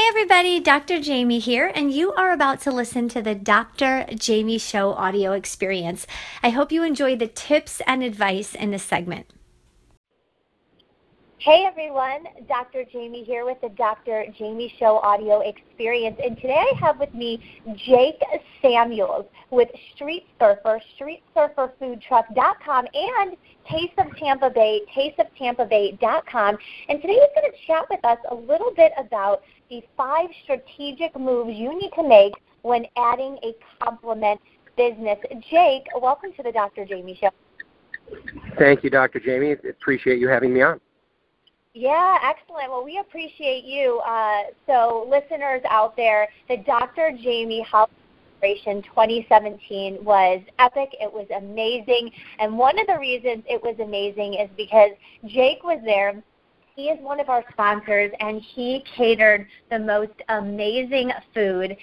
Hey everybody, Dr. Jaime here, and you are about to listen to the Dr. Jaime Show audio experience. I hope you enjoy the tips and advice in this segment. Hey everyone, Dr. Jaime here with the Dr. Jaime Show audio experience, and today I have with me Jake Samuels with Street Surfer, StreetSurferFoodTruck.com, and Tastes of Tampa Bay, TastesOfTampaBay.com. And today he's going to chat with us a little bit about the 5 strategic moves you need to make when adding a complement business. Jake, welcome to the Dr. Jaime Show. Thank you, Dr. Jaime. Appreciate you having me on. Yeah, excellent. Well, we appreciate you. So listeners out there, the Dr. Jaime Health Celebration 2017 was epic. It was amazing. And one of the reasons it was amazing is because Jake was there. He is one of our sponsors, and he catered the most amazing food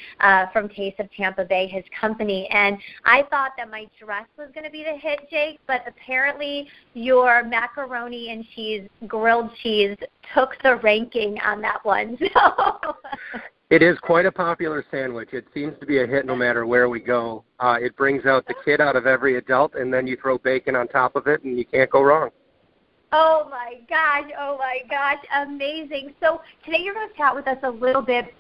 from Taste of Tampa Bay, his company. And I thought that my dress was going to be the hit, Jake, but apparently your macaroni and cheese, grilled cheese, took the ranking on that one. So. It is quite a popular sandwich. It seems to be a hit no matter where we go. It brings out the kid out of every adult, and then you throw bacon on top of it, and you can't go wrong. Oh my gosh, amazing. So today you're going to chat with us a little bit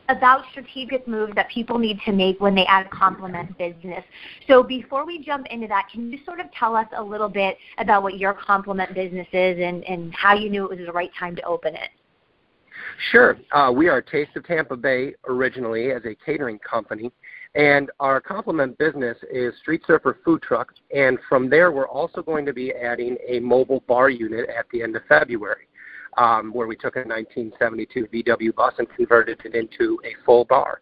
about strategic moves that people need to make when they add a complement business. So before we jump into that, can you sort of tell us a little bit about what your complement business is and how you knew it was the right time to open it? Sure. We are Taste of Tampa Bay originally as a catering company, and our complement business is Street Surfer Food Truck, and from there we're also going to be adding a mobile bar unit at the end of February, where we took a 1972 VW bus and converted it into a full bar.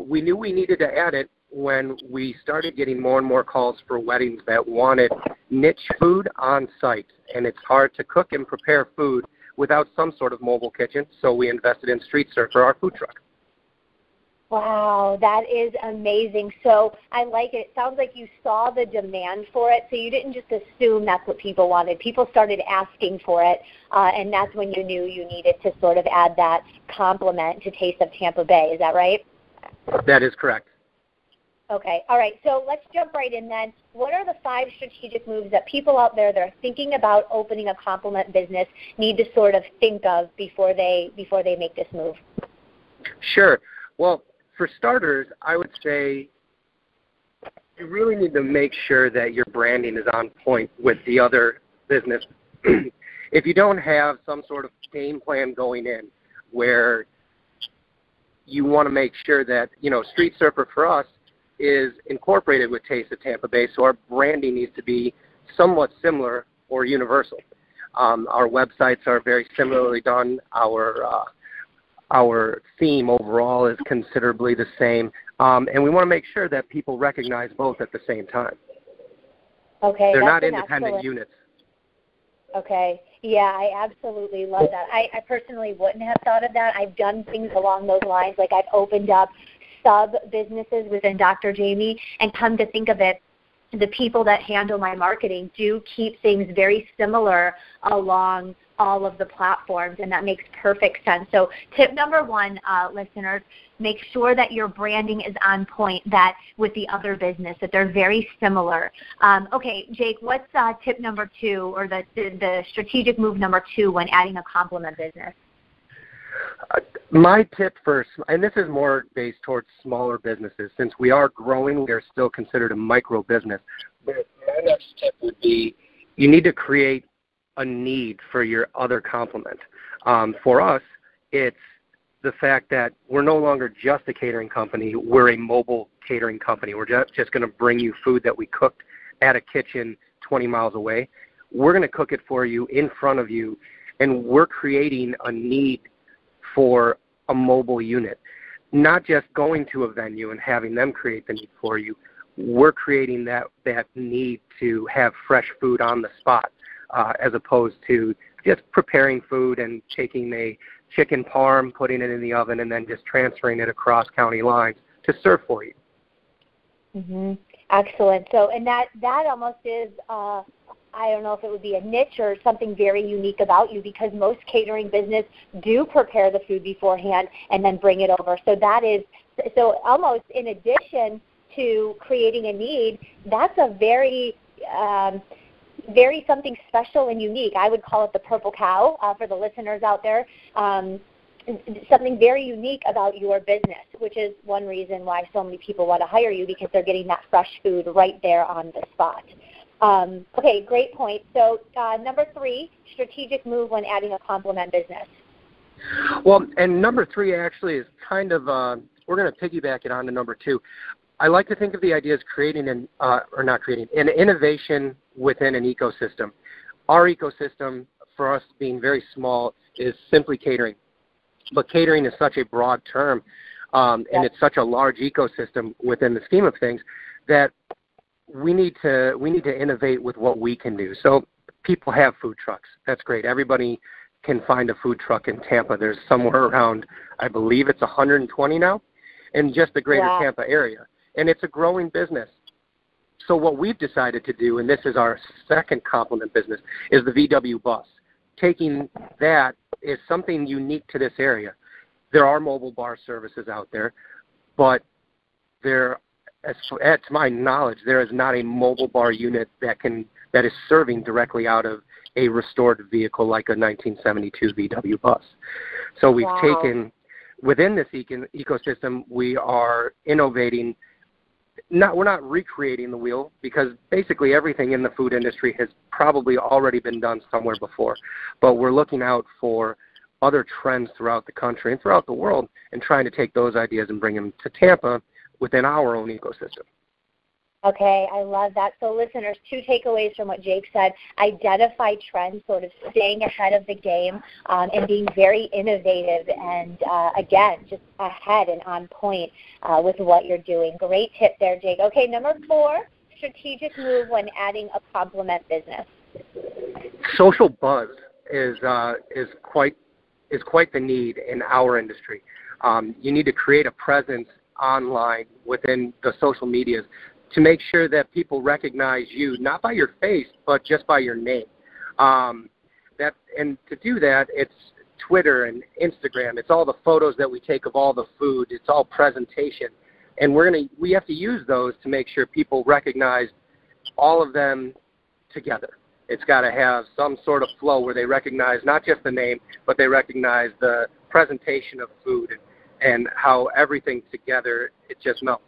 We knew we needed to add it when we started getting more and more calls for weddings that wanted niche food on site, and it's hard to cook and prepare food without some sort of mobile kitchen, so we invested in Street Surfer, our food truck. Wow, that is amazing. So I like it. It sounds like you saw the demand for it, so you didn't just assume that's what people wanted. People started asking for it, and that's when you knew you needed to sort of add that complement to Taste of Tampa Bay. Is that right? That is correct. Okay. All right. So let's jump right in then. What are the 5 strategic moves that people out there that are thinking about opening a complement business need to sort of think of before they make this move? Sure. Well, for starters, I would say you really need to make sure that your branding is on point with the other business. If you don't have some sort of game plan going in where you want to make sure that, Street Surfer for us is incorporated with Taste of Tampa Bay, so our branding needs to be somewhat similar or universal. Our websites are very similarly done. Our theme overall is considerably the same, and we want to make sure that people recognize both at the same time. Okay, they're not independent units. Okay, yeah, I absolutely love that. I personally wouldn't have thought of that. I've done things along those lines, like I've opened up sub-businesses within Dr. Jaime, and come to think of it, the people that handle my marketing do keep things very similar along all of the platforms, and that makes perfect sense. So tip number 1, listeners, make sure that your branding is on point that with the other business, that they're very similar. Okay, Jake, what's tip number 2 or the strategic move number 2 when adding a complement business? My tip first, and this is more based towards smaller businesses. Since we are growing, we are still considered a micro business. But my next tip would be you need to create a need for your other complement. For us, it's the fact that we're no longer just a catering company. We're a mobile catering company. We're just going to bring you food that we cooked at a kitchen 20 miles away. We're going to cook it for you in front of you, and we're creating a need for a mobile unit, not just going to a venue and having them create the need for you. We're creating that need to have fresh food on the spot, as opposed to just preparing food and taking a chicken parm, putting it in the oven, and then just transferring it across county lines to serve for you. Mm-hmm. Excellent. So, and that almost is I don't know if it would be a niche or something very unique about you, because most catering business do prepare the food beforehand and then bring it over. So that is, so almost in addition to creating a need, that's a very something special and unique. I would call it the purple cow for the listeners out there. Something very unique about your business, which is one reason why so many people want to hire you, because they're getting that fresh food right there on the spot. Okay, great point. So number 3, strategic move when adding a complement business. Well, and number 3 actually is kind of, we're going to piggyback it on to number 2. I like to think of the idea as creating an innovation within an ecosystem. Our ecosystem, for us being very small, is simply catering. But catering is such a broad term, and it's such a large ecosystem within the scheme of things that we need to innovate with what we can do. So people have food trucks. That's great. Everybody can find a food truck in Tampa. There's somewhere around, I believe it's 120 now, in just the greater Tampa area. And it's a growing business. So what we've decided to do, and this is our second complement business, is the VW bus. Taking that is something unique to this area. There are mobile bar services out there, but there, to my knowledge, there is not a mobile bar unit that is serving directly out of a restored vehicle like a 1972 VW bus. So we've taken, within this ecosystem, we are innovating. We're not recreating the wheel, because basically everything in the food industry has probably already been done somewhere before. But we're looking out for other trends throughout the country and throughout the world and trying to take those ideas and bring them to Tampa within our own ecosystem. Okay, I love that. So listeners, 2 takeaways from what Jake said. Identify trends, sort of staying ahead of the game, and being very innovative and, again, just ahead and on point with what you're doing. Great tip there, Jake. Okay, number 4, strategic move when adding a complement business. Social buzz is quite the need in our industry. You need to create a presence online within the social medias to make sure that people recognize you, not by your face, but just by your name. And to do that, it's Twitter and Instagram. It's all the photos that we take of all the food. It's all presentation. And we have to use those to make sure people recognize all of them together. It's got to have some sort of flow where they recognize not just the name, but they recognize the presentation of food and how everything together, it just melts.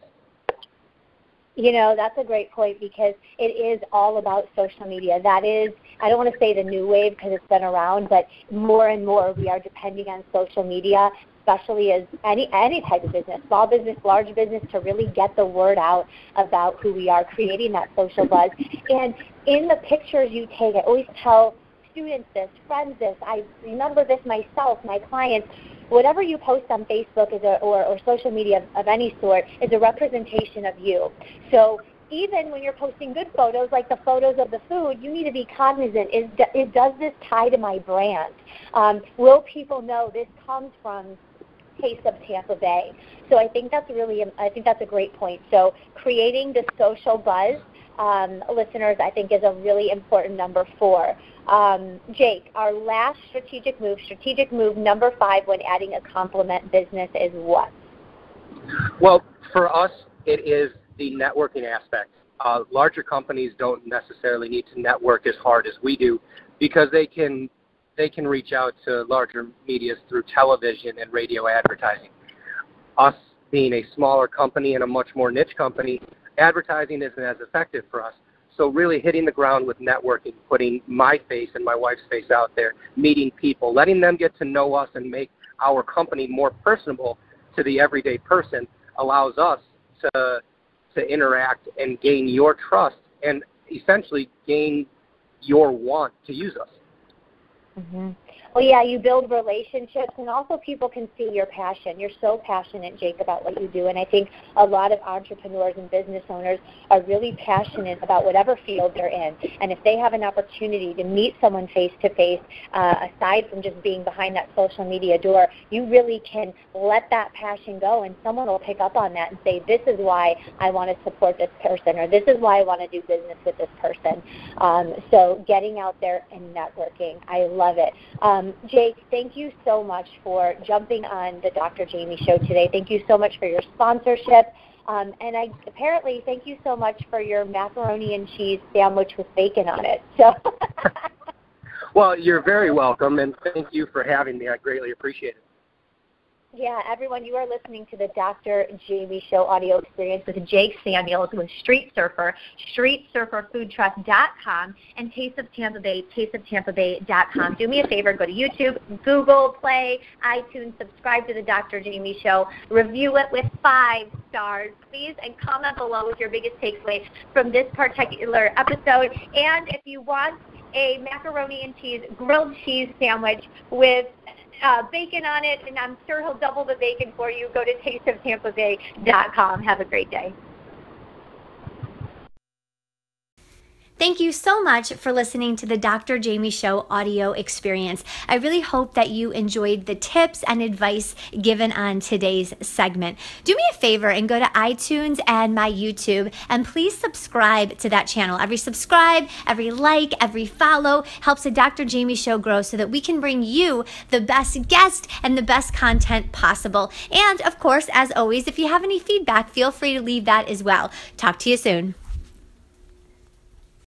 You know, that's a great point, because it is all about social media. That is, I don't want to say the new wave because it's been around, but more and more we are depending on social media, especially as any type of business, small business, large business, to really get the word out about who we are, creating that social buzz. And in the pictures you take, I always tell students this, friends this, I remember this myself, my clients, whatever you post on Facebook or social media of any sort is a representation of you. So even when you're posting good photos, like the photos of the food, you need to be cognizant, does this tie to my brand? Will people know this comes from Tastes of Tampa Bay? So I think that's a great point. So creating the social buzz, listeners, I think is a really important number 4. Jake, our last strategic move number 5 when adding a complement business is what? Well, for us, it is the networking aspect. Larger companies don't necessarily need to network as hard as we do, because they can reach out to larger medias through television and radio advertising. Us being a smaller company and a much more niche company, advertising isn't as effective for us. So really hitting the ground with networking, putting my face and my wife's face out there, meeting people, letting them get to know us and make our company more personable to the everyday person allows us to interact and gain your trust and essentially gain your want to use us. Mm-hmm. Well, yeah, you build relationships, and also people can see your passion. You're so passionate, Jake, about what you do, and I think a lot of entrepreneurs and business owners are really passionate about whatever field they're in. And if they have an opportunity to meet someone face-to-face, aside from just being behind that social media door, you really can let that passion go, and someone will pick up on that and say, this is why I want to support this person, or this is why I want to do business with this person. So getting out there and networking, I love it. Jake, thank you so much for jumping on the Dr. Jaime Show today. Thank you so much for your sponsorship. And apparently, thank you so much for your macaroni and cheese sandwich with bacon on it. So, well, you're very welcome, and thank you for having me. I greatly appreciate it. Yeah, everyone, you are listening to the Dr. Jaime Show audio experience with Jake Samuels with Street Surfer, StreetSurferFoodTruck.com, and Tastes of Tampa Bay, TastesOfTampaBay.com. Do me a favor, go to YouTube, Google Play, iTunes, subscribe to the Dr. Jaime Show, review it with 5 stars, please, and comment below with your biggest takeaway from this particular episode. And if you want a macaroni and cheese, grilled cheese sandwich with bacon on it, and I'm sure he'll double the bacon for you, go to tasteoftampabay.com. Have a great day. Thank you so much for listening to the Dr. Jaime Show audio experience. I really hope that you enjoyed the tips and advice given on today's segment. Do me a favor and go to iTunes and my YouTube, and please subscribe to that channel. Every subscribe, every like, every follow helps the Dr. Jaime Show grow so that we can bring you the best guests and the best content possible. And of course, as always, if you have any feedback, feel free to leave that as well. Talk to you soon.